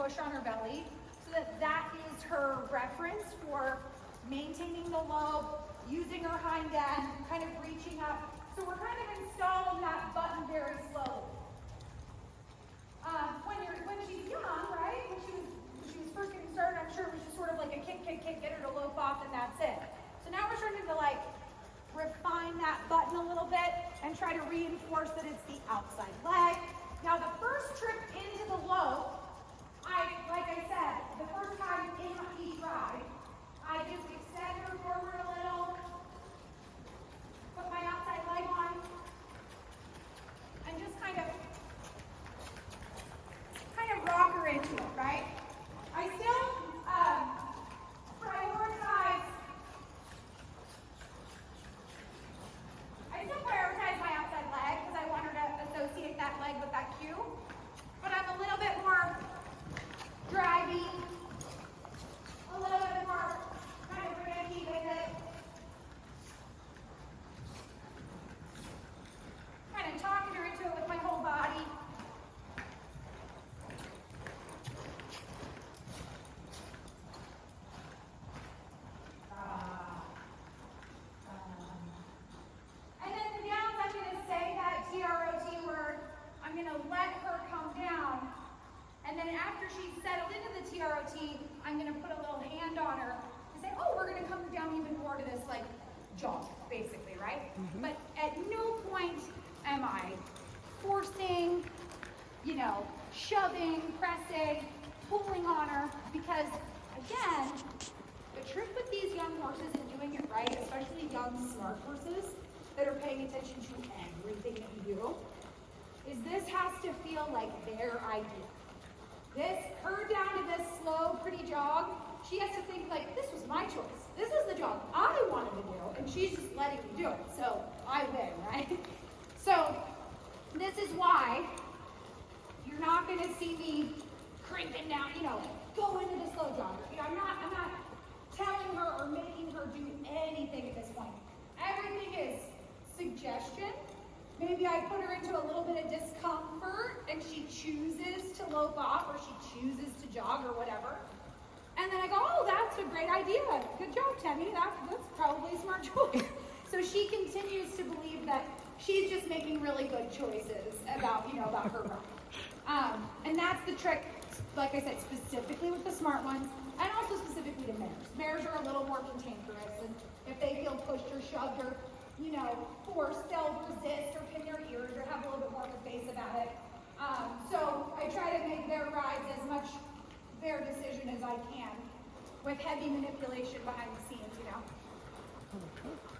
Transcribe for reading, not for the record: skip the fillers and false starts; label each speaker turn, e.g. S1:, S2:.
S1: push on her belly so that that is her reference for maintaining the lope, using her hind end, kind of reaching up. So we're kind of installing that button very slowly. When she's young, right? When she was first getting started, I'm sure it was just sort of like a kick, get her to lope off, and that's it. So now we're starting to like refine that button a little bit and try to reinforce that it's the outside leg. Now the first trip into the lope, like I said, the first time in each ride, I just extend her forward a little, put my outside leg on, and just kind of rock her into it, right? I still prioritize my outside leg because I want her to associate that leg with that cue. But I'm a little bit more driving, a little bit more kind of rangy with it. Kind of talking her into it with my whole body. And then the downs, I'm going to say that TROT word. I'm going to let her come down. And then after she's settled into the TROT, I'm going to put a little hand on her and say, oh, we're going to come down even more to this like jog, basically, right? Mm-hmm. But at no point am I forcing, shoving, pressing, pulling on her, because again, the trick with these young horses and doing it right, especially young smart horses that are paying attention to everything that you do, is this has to feel like their idea. Her down to this slow, pretty jog, she has to think like, this was my choice. This is the jog I wanted to do, and she's just letting me do it, so I win, right? So this is why you're not going to see me cranking down, go into the slow jogger. I'm not telling her or making her do anything at this point. Everything is suggestion. Maybe I put her into a little bit of discomfort and she chooses to lope off or she chooses to jog or whatever. And then I go, oh, that's a great idea. Good job, Temmie. That's probably a smart choice. So she continues to believe that she's just making really good choices about her run. And that's the trick, like I said, specifically with the smart ones and also specifically to mares. Mares are a little more cantankerous, and if they feel pushed or shoved or forced, they'll resist or pin their ears or have a little bit more of a face about it. So I try to make their rides as much their decision as I can with heavy manipulation behind the scenes,
S2: Okay.